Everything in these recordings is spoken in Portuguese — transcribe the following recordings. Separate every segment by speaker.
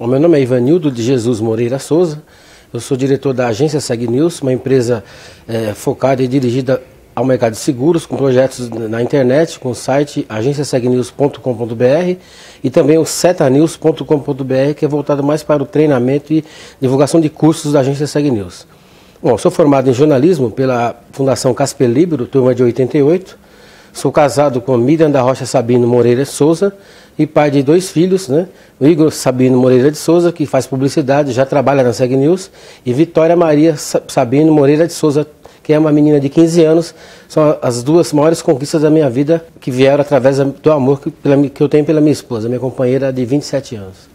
Speaker 1: Bom, meu nome é Ivanildo de Jesus Moreira Souza, eu sou diretor da agência Seg News, uma empresa focada e dirigida ao mercado de seguros, com projetos na internet, com o site agenciasegnews.com.br e também o setanews.com.br, que é voltado mais para o treinamento e divulgação de cursos da agência Seg News. Bom, sou formado em jornalismo pela Fundação Casper Libero, turma de 88, sou casado com Miriam da Rocha Sabino Moreira de Souza e pai de 2 filhos, né? O Igor Sabino Moreira de Souza, que faz publicidade, já trabalha na Seg News, e Vitória Maria Sabino Moreira de Souza, que é uma menina de 15 anos. São as 2 maiores conquistas da minha vida, que vieram através do amor que eu tenho pela minha esposa, minha companheira de 27 anos.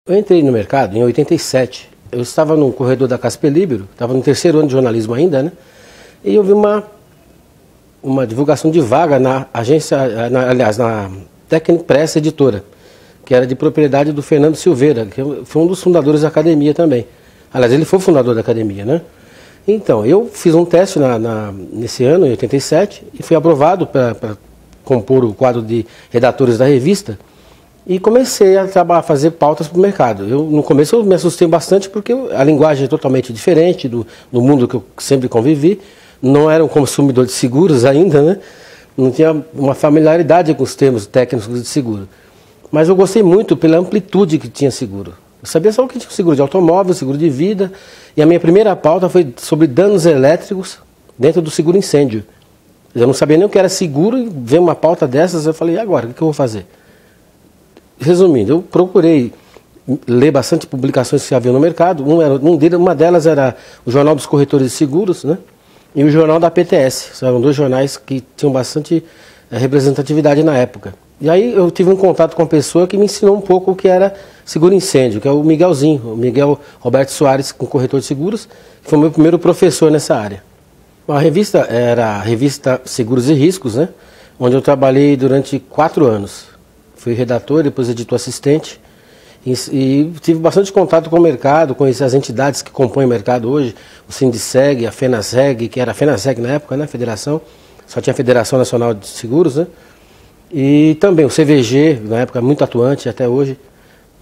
Speaker 1: Eu entrei no mercado em 87. Eu estava no corredor da Casper Libero, estava no 3º ano de jornalismo ainda, né? E eu vi uma divulgação de vaga na agência, na Técnico Press Editora, que era de propriedade do Fernando Silveira, que foi um dos fundadores da academia também. Aliás, ele foi o fundador da academia, né? Então, eu fiz um teste nesse ano, em 87, e fui aprovado para compor o quadro de redatores da revista, e comecei a fazer pautas para o mercado. No começo eu me assustei bastante porque a linguagem é totalmente diferente do mundo que eu sempre convivi. Não era um consumidor de seguros ainda, né? Não tinha uma familiaridade com os termos técnicos de seguro. Mas eu gostei muito pela amplitude que tinha seguro. Eu sabia só o que tinha seguro de automóvel, seguro de vida. E a minha primeira pauta foi sobre danos elétricos dentro do seguro incêndio. Eu não sabia nem o que era seguro e ver uma pauta dessas, eu falei, e agora, o que eu vou fazer? Resumindo, eu procurei ler bastante publicações que havia no mercado. Uma delas era o Jornal dos Corretores de Seguros, né? E o Jornal da PTS. Eram 2 jornais que tinham bastante representatividade na época. E aí eu tive um contato com uma pessoa que me ensinou um pouco o que era seguro incêndio, que é o Miguelzinho, o Miguel Roberto Soares, com corretor de seguros, que foi o meu primeiro professor nessa área. A revista era a revista Seguros e Riscos, né? Onde eu trabalhei durante 4 anos. Fui redator, depois editor assistente e tive bastante contato com o mercado, conheci as entidades que compõem o mercado hoje, o Sindiceg, a FENASEG, que era a FENASEG na época, né, federação, só tinha a Federação Nacional de Seguros, né, e também o CVG, na época muito atuante até hoje,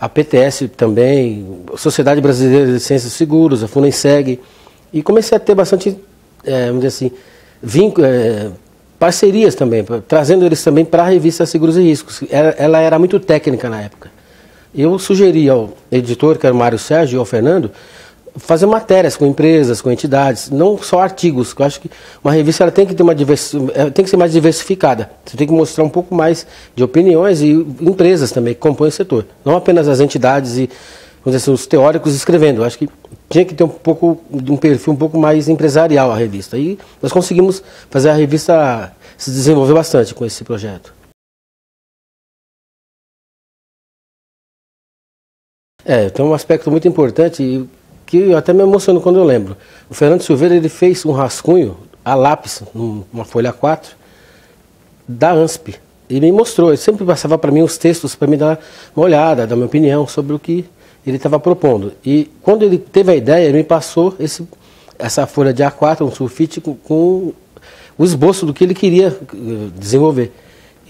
Speaker 1: a PTS também, a Sociedade Brasileira de Licenças de Seguros, a FUNESEG, e comecei a ter bastante, vamos dizer assim, parcerias também, trazendo eles também para a revista Seguros e Riscos. Ela era muito técnica na época. Eu sugeri ao editor, que era o Mário Sérgio, e ao Fernando, fazer matérias com empresas, com entidades, não só artigos. Eu acho que uma revista ela tem que ter tem que ser mais diversificada. Você tem que mostrar um pouco mais de opiniões e empresas também que compõem o setor. Não apenas as entidades e, vamos dizer assim, os teóricos escrevendo. Eu acho que tinha que ter um perfil um pouco mais empresarial a revista. E nós conseguimos fazer a revista se desenvolver bastante com esse projeto. Tem um aspecto muito importante que eu até me emociono quando eu lembro. O Fernando Silveira ele fez um rascunho a lápis, numa folha A4, da ANSP. E me mostrou, ele sempre passava para mim os textos para me dar uma olhada, dar minha opinião sobre o que ele estava propondo. E quando ele teve a ideia, ele me passou essa folha de A4, um sulfite, com o esboço do que ele queria desenvolver.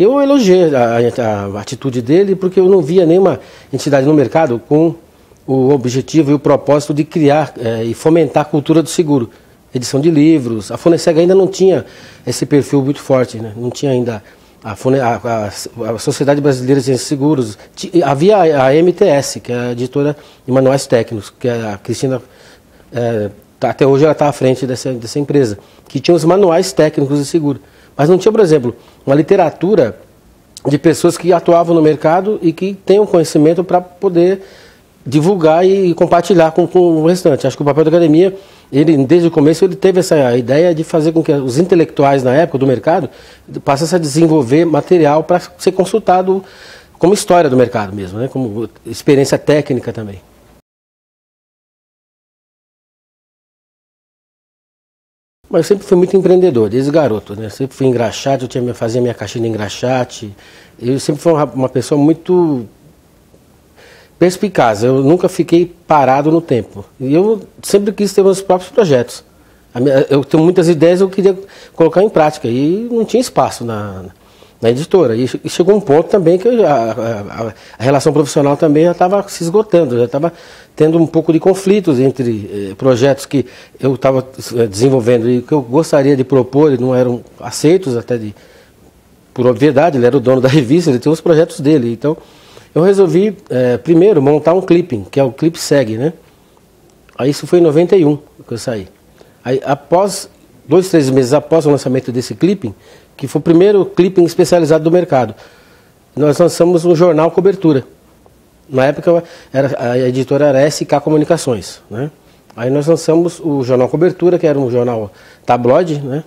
Speaker 1: Eu elogiei a atitude dele porque eu não via nenhuma entidade no mercado com o objetivo e o propósito de criar e fomentar a cultura do seguro. Edição de livros, a FUNESEG ainda não tinha esse perfil muito forte, né? Não tinha ainda a Sociedade Brasileira de Ciências de Seguros. Havia a MTS, que é a editora de manuais técnicos, que a Cristina, até hoje ela está à frente dessa empresa, que tinha os manuais técnicos de seguro. Mas não tinha, por exemplo, uma literatura de pessoas que atuavam no mercado e que tenham conhecimento para poder divulgar e compartilhar com o restante. Acho que o papel da academia, ele desde o começo, ele teve essa ideia de fazer com que os intelectuais na época do mercado passassem a desenvolver material para ser consultado como história do mercado mesmo, né? Como experiência técnica também. Mas eu sempre fui muito empreendedor, desde garoto, né? Eu sempre fui engraxate, fazia minha caixinha de engraxate. Eu sempre fui uma pessoa muito perspicaz, eu nunca fiquei parado no tempo. E eu sempre quis ter meus próprios projetos. Eu tenho muitas ideias, eu queria colocar em prática e não tinha espaço na editora. E chegou um ponto também que a relação profissional também já estava se esgotando, já estava tendo um pouco de conflitos entre projetos que eu estava desenvolvendo e que eu gostaria de propor e não eram aceitos, por obviedade, ele era o dono da revista, ele tem os projetos dele. Então, eu resolvi, primeiro, montar um clipping, que é o Clip Segue, né? Aí isso foi em 91 que eu saí. Aí, após, 2, 3 meses após o lançamento desse clipping, que foi o primeiro clipping especializado do mercado, nós lançamos um jornal Cobertura. Na época, a editora era SK Comunicações, né? Aí nós lançamos o jornal Cobertura, que era um jornal tabloide, né?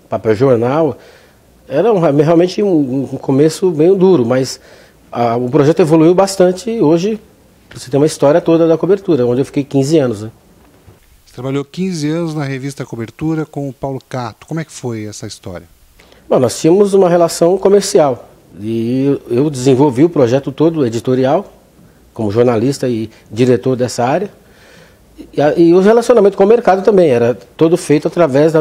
Speaker 1: Papel jornal. Era realmente um começo bem duro, mas o projeto evoluiu bastante e hoje você tem uma história toda da Cobertura, onde eu fiquei 15 anos. Né?
Speaker 2: Você trabalhou 15 anos na revista Cobertura com o Paulo Cato. Como é que foi essa história?
Speaker 1: Bom, nós tínhamos uma relação comercial e eu desenvolvi o projeto todo editorial, como jornalista e diretor dessa área. E o relacionamento com o mercado também era todo feito através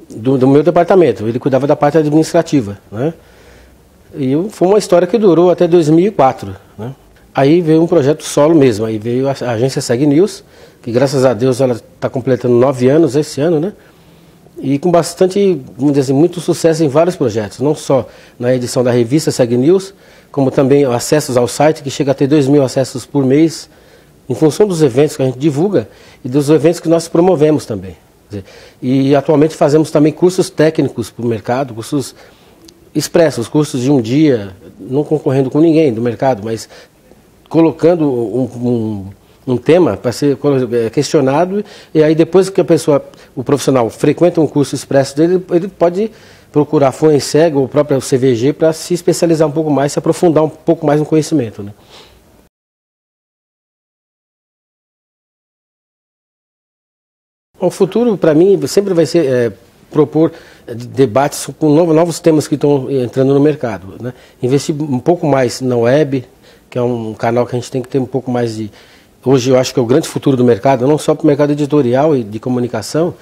Speaker 1: do meu departamento. Ele cuidava da parte administrativa, né? E foi uma história que durou até 2004, né? Aí veio um projeto solo mesmo, aí veio a agência Segue News, que graças a Deus ela está completando 9 anos esse ano, né? E com bastante, vamos dizer assim, muito sucesso em vários projetos, não só na edição da revista Segue News, como também acessos ao site, que chega a ter 2.000 acessos por mês, em função dos eventos que a gente divulga e dos eventos que nós promovemos também. E atualmente fazemos também cursos técnicos para o mercado, cursos expressos, cursos de um dia, não concorrendo com ninguém do mercado, mas colocando um tema para ser questionado, e aí depois que o profissional frequenta um curso expresso dele, ele pode procurar a Fluenseg ou o próprio CVG para se especializar um pouco mais, se aprofundar um pouco mais no conhecimento, né? O futuro, para mim, sempre vai ser propor debates com novos temas que estão entrando no mercado, né? Investir um pouco mais na web, que é um canal que a gente tem que ter um pouco mais de... Hoje eu acho que é o grande futuro do mercado, não só para o mercado editorial e de comunicação,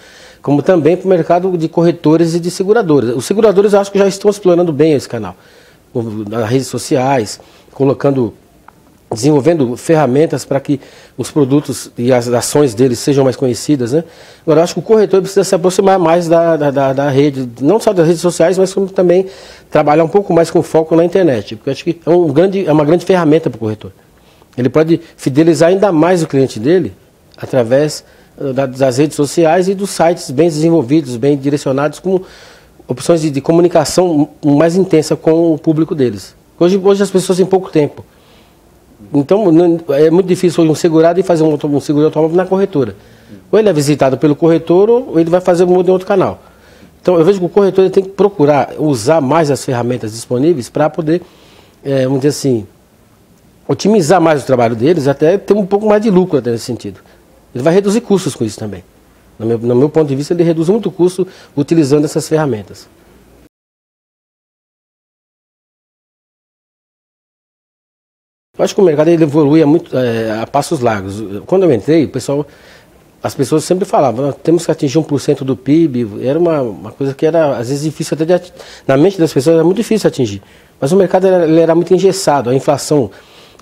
Speaker 1: como também para o mercado de corretores e de seguradoras. Os seguradores eu acho que já estão explorando bem esse canal, nas redes sociais, desenvolvendo ferramentas para que os produtos e as ações deles sejam mais conhecidas, né? Agora, eu acho que o corretor precisa se aproximar mais da rede, não só das redes sociais, mas como também trabalhar um pouco mais com foco na internet, porque eu acho que é uma grande ferramenta para o corretor. Ele pode fidelizar ainda mais o cliente dele através das redes sociais e dos sites bem desenvolvidos, bem direcionados, com opções de comunicação mais intensa com o público deles. Hoje as pessoas têm pouco tempo. Então, é muito difícil hoje um segurado ir fazer um seguro automóvel na corretora. Ou ele é visitado pelo corretor, ou ele vai fazer um em outro canal. Então, eu vejo que o corretor ele tem que procurar usar mais as ferramentas disponíveis para poder, vamos dizer assim, otimizar mais o trabalho deles, até ter um pouco mais de lucro até nesse sentido. Ele vai reduzir custos com isso também. No meu ponto de vista, ele reduz muito custo utilizando essas ferramentas. Eu acho que o mercado ele evolui a passos largos. Quando eu entrei, as pessoas sempre falavam, temos que atingir 1% do PIB. Era uma coisa que era, às vezes, difícil até na mente das pessoas, era muito difícil atingir. Mas o mercado ele era muito engessado, a inflação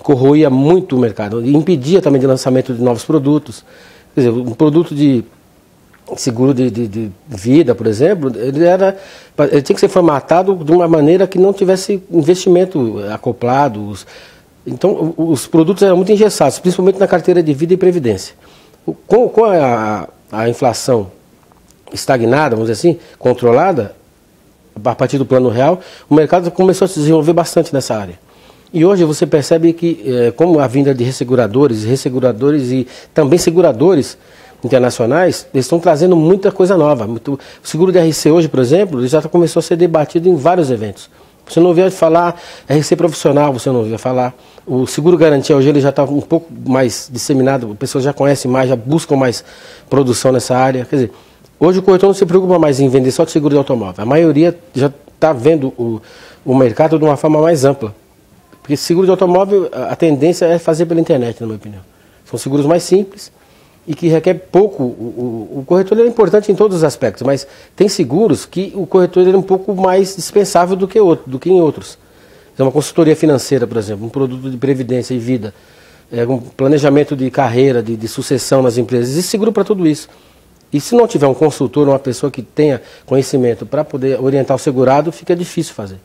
Speaker 1: corroía muito o mercado e impedia também de lançamento de novos produtos. Quer dizer, um produto de seguro de vida, por exemplo, ele tinha que ser formatado de uma maneira que não tivesse investimento acoplado. Então, os produtos eram muito engessados, principalmente na carteira de vida e previdência. Com a inflação estagnada, vamos dizer assim, controlada, a partir do plano real, o mercado começou a se desenvolver bastante nessa área. E hoje você percebe que, como a vinda de resseguradores e também seguradores internacionais, eles estão trazendo muita coisa nova. O seguro de RC hoje, por exemplo, ele já começou a ser debatido em vários eventos. Você não ouvia falar RC profissional, você não ouvia falar. O seguro garantia hoje ele já está um pouco mais disseminado, as pessoas já conhecem mais, já buscam mais produção nessa área. Quer dizer, hoje o corretor não se preocupa mais em vender só de seguro de automóvel. A maioria já está vendo o mercado de uma forma mais ampla. Porque seguro de automóvel, a tendência é fazer pela internet, na minha opinião. São seguros mais simples e que requer pouco. O corretor é importante em todos os aspectos, mas tem seguros que o corretor é um pouco mais dispensável do que em outros. Então, uma consultoria financeira, por exemplo, um produto de previdência e vida, um planejamento de carreira, de sucessão nas empresas, existe seguro para tudo isso. E se não tiver um consultor, uma pessoa que tenha conhecimento para poder orientar o segurado, fica difícil fazer.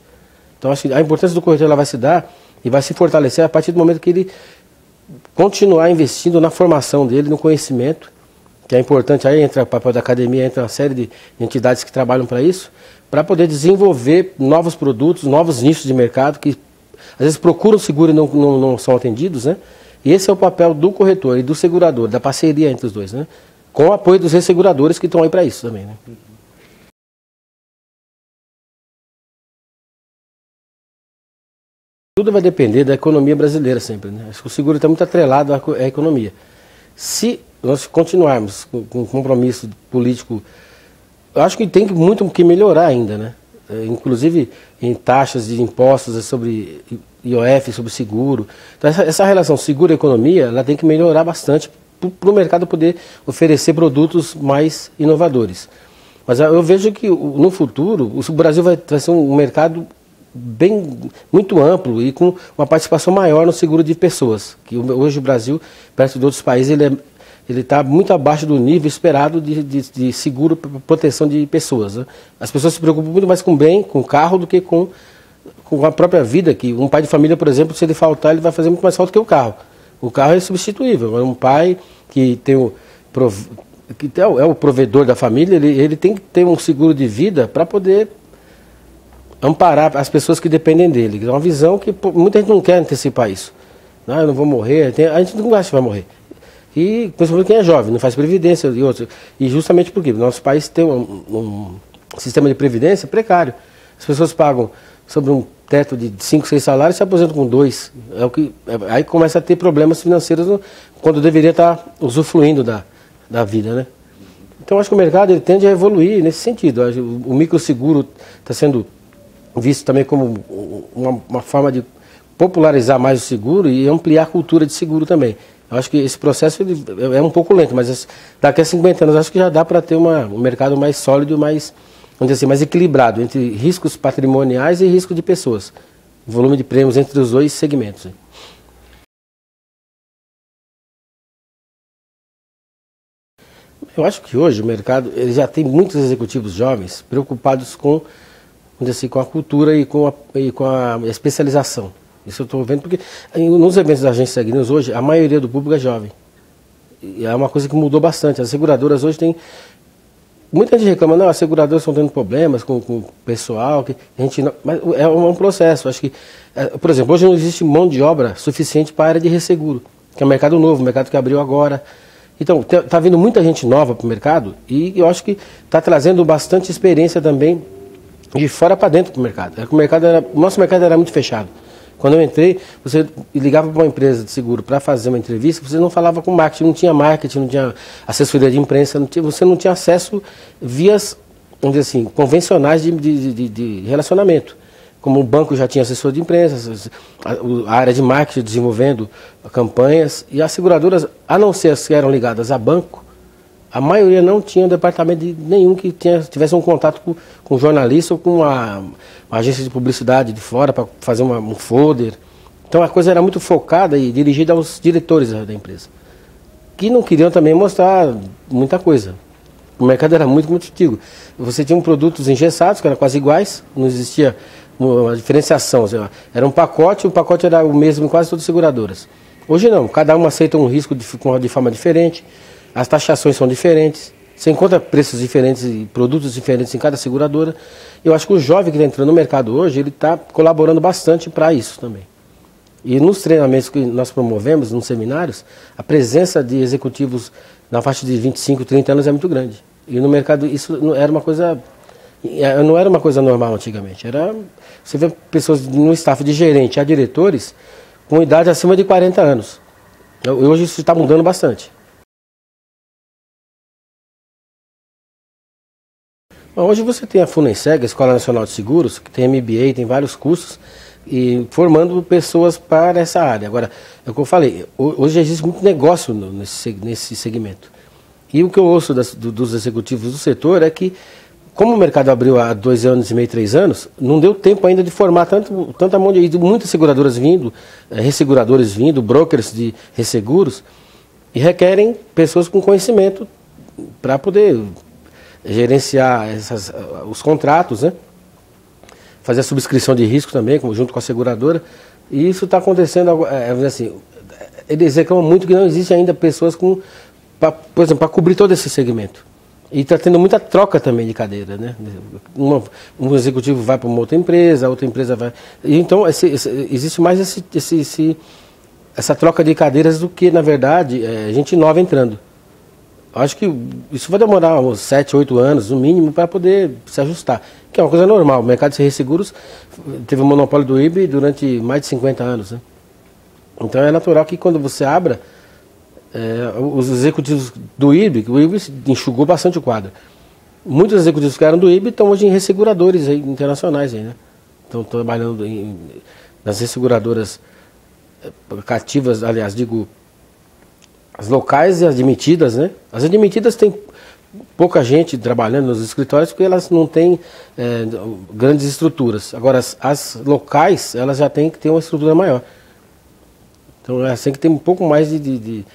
Speaker 1: Então, acho que a importância do corretor ela vai se dar e vai se fortalecer a partir do momento que ele continuar investindo na formação dele, no conhecimento, que é importante. Aí entra o papel da academia, entra uma série de entidades que trabalham para isso, para poder desenvolver novos produtos, novos nichos de mercado, que às vezes procuram seguro e não são atendidos, né? E esse é o papel do corretor e do segurador, da parceria entre os dois, né? Com o apoio dos resseguradores que estão aí para isso também, né? Tudo vai depender da economia brasileira sempre, né? Acho que o seguro está muito atrelado à economia. Se nós continuarmos com um compromisso político, eu acho que tem muito que melhorar ainda, né? Inclusive em taxas de impostos sobre IOF, sobre seguro. Então essa relação seguro e economia, ela tem que melhorar bastante para o mercado poder oferecer produtos mais inovadores. Mas eu vejo que no futuro o Brasil vai ser um mercado muito amplo e com uma participação maior no seguro de pessoas. Que hoje o Brasil, perto de outros países, ele está muito abaixo do nível esperado de seguro para proteção de pessoas, né? As pessoas se preocupam muito mais com o bem, com o carro, do que com a própria vida. Que um pai de família, por exemplo, se ele faltar, ele vai fazer muito mais falta que o carro. O carro é substituível. É um pai que é o provedor da família, ele tem que ter um seguro de vida para poder amparar as pessoas que dependem dele. É uma visão que muita gente não quer antecipar isso. Não, eu não vou morrer, a gente não acha que vai morrer. E principalmente quem é jovem, não faz previdência e outros. E justamente porque nosso país tem um sistema de previdência precário. As pessoas pagam sobre um teto de 5, 6 salários e se aposentam com 2. Aí começa a ter problemas financeiros quando deveria estar usufruindo da vida, né? Então acho que o mercado ele tende a evoluir nesse sentido. O microseguro está sendo visto também como uma forma de popularizar mais o seguro e ampliar a cultura de seguro também. Eu acho que esse processo é um pouco lento, mas daqui a 50 anos acho que já dá para ter um mercado mais sólido, mais, vamos dizer assim, mais equilibrado entre riscos patrimoniais e risco de pessoas. O volume de prêmios entre os dois segmentos. Eu acho que hoje o mercado ele já tem muitos executivos jovens preocupados com a cultura e com a especialização. Isso eu estou vendo porque nos eventos da agência Segnews hoje, a maioria do público é jovem. E é uma coisa que mudou bastante. As seguradoras hoje têm... Muita gente reclama, não, as seguradoras estão tendo problemas com o pessoal, que a gente não... Mas é um processo. Acho que, por exemplo, hoje não existe mão de obra suficiente para a área de resseguro, que é um mercado novo, um mercado que abriu agora. Então, está vindo muita gente nova para o mercado e eu acho que está trazendo bastante experiência também de fora para dentro do mercado. O nosso mercado era muito fechado. Quando eu entrei, você ligava para uma empresa de seguro para fazer uma entrevista, você não falava com marketing, não tinha assessoria de imprensa, você não tinha acesso vias, vamos dizer assim, convencionais de relacionamento. Como o banco já tinha assessor de imprensa, a área de marketing desenvolvendo campanhas, e as seguradoras, a não ser as que eram ligadas a banco, a maioria não tinha um departamento nenhum que tivesse um contato com jornalista ou com uma agência de publicidade de fora para fazer um folder. Então a coisa era muito focada e dirigida aos diretores da empresa, que não queriam também mostrar muita coisa. O mercado era muito antigo. Você tinha produtos engessados, que eram quase iguais, não existia uma diferenciação. Era um pacote, o pacote era o mesmo em quase todas as seguradoras. Hoje não, cada uma aceita um risco de forma diferente. As taxações são diferentes, você encontra preços diferentes e produtos diferentes em cada seguradora. Eu acho que o jovem que está entrando no mercado hoje, ele está colaborando bastante para isso também. E nos treinamentos que nós promovemos, nos seminários, a presença de executivos na faixa de 25, 30 anos é muito grande. E no mercado isso não era uma coisa normal antigamente. Você vê pessoas no staff de gerente a diretores com idade acima de 40 anos. Hoje isso está mudando bastante. Bom, hoje você tem a Funenseg, a Escola Nacional de Seguros, que tem MBA, tem vários cursos, e formando pessoas para essa área. Agora, é o que eu falei, hoje existe muito negócio nesse segmento. E o que eu ouço dos executivos do setor é que, como o mercado abriu há 2 anos e meio, 3 anos, não deu tempo ainda de formar tanta mão de muitas seguradoras vindo, resseguradores vindo, brokers de resseguros, e requerem pessoas com conhecimento para poder gerenciar os contratos, né? Fazer a subscrição de risco também, junto com a seguradora. E isso está acontecendo, assim, eles reclamam muito que não existe ainda pessoas por exemplo, para cobrir todo esse segmento. E está tendo muita troca também de cadeira, né? Um executivo vai para uma outra empresa, a outra empresa vai... Então, existe mais essa troca de cadeiras do que, na verdade, gente nova entrando. Acho que isso vai demorar uns 7, 8 anos, no mínimo, para poder se ajustar. Que é uma coisa normal. O mercado de resseguros teve o monopólio do IRB durante mais de 50 anos. Né? Então é natural que quando você abra, os executivos do IRB, o IRB enxugou bastante o quadro. Muitos executivos que eram do IRB estão hoje em resseguradores internacionais. Né? Estão trabalhando nas resseguradoras cativas, aliás, digo... As locais e as admitidas, né? As admitidas tem pouca gente trabalhando nos escritórios porque elas não têm grandes estruturas. Agora, as locais, elas já têm que ter uma estrutura maior. Então, elas têm que ter um pouco mais de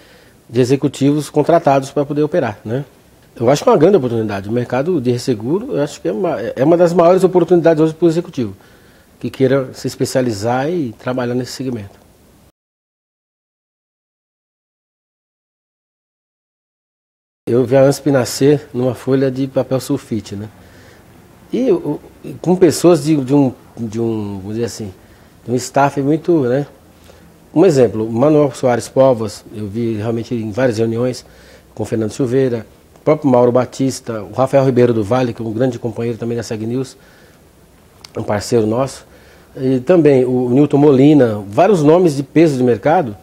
Speaker 1: executivos contratados para poder operar, né? Eu acho que é uma grande oportunidade. O mercado de resseguro, eu acho que é uma das maiores oportunidades hoje para o executivo, que queira se especializar e trabalhar nesse segmento. Eu vi a ANSP nascer numa folha de papel sulfite, né? E com pessoas vamos dizer assim, de um staff muito, né? Um exemplo, o Manuel Soares Povas, eu vi realmente em várias reuniões com o Fernando Silveira, o próprio Mauro Batista, o Rafael Ribeiro do Vale, que é um grande companheiro também da Seg News, um parceiro nosso, e também o Newton Molina, vários nomes de peso de mercado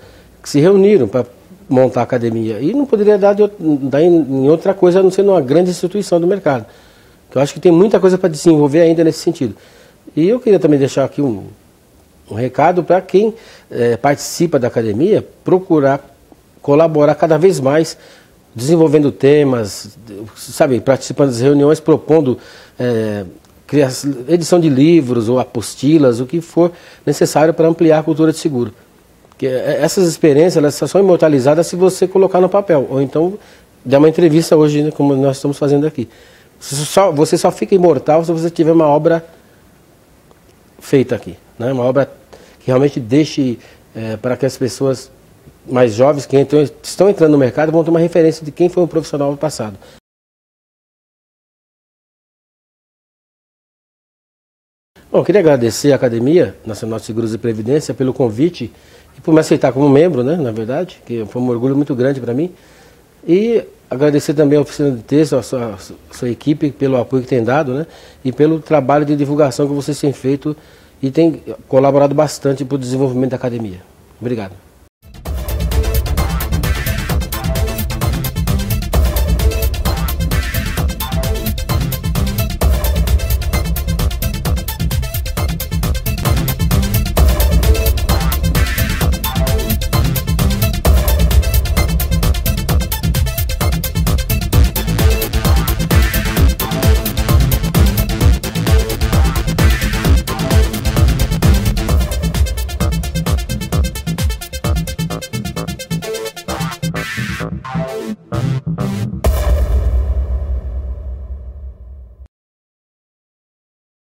Speaker 1: que se reuniram para montar a academia. E não poderia dar em outra coisa a não ser numa grande instituição do mercado. Eu acho que tem muita coisa para desenvolver ainda nesse sentido. E eu queria também deixar aqui um recado para quem participa da academia, procurar colaborar cada vez mais, desenvolvendo temas, sabe, participando das reuniões, propondo edição de livros ou apostilas, o que for necessário para ampliar a cultura de seguro. Porque essas experiências elas só são imortalizadas se você colocar no papel, ou então dar uma entrevista hoje, né, como nós estamos fazendo aqui. Você só fica imortal se você tiver uma obra feita aqui, né? Uma obra que realmente deixe para que as pessoas mais jovens que estão entrando no mercado vão ter uma referência de quem foi um profissional no passado. Bom, eu queria agradecer à Academia Nacional de Seguros e Previdência pelo convite e por me aceitar como membro, né, na verdade, que foi um orgulho muito grande para mim. E agradecer também à Oficina de Texto, a sua equipe, pelo apoio que tem dado, né, e pelo trabalho de divulgação que vocês têm feito e têm colaborado bastante para o desenvolvimento da Academia. Obrigado.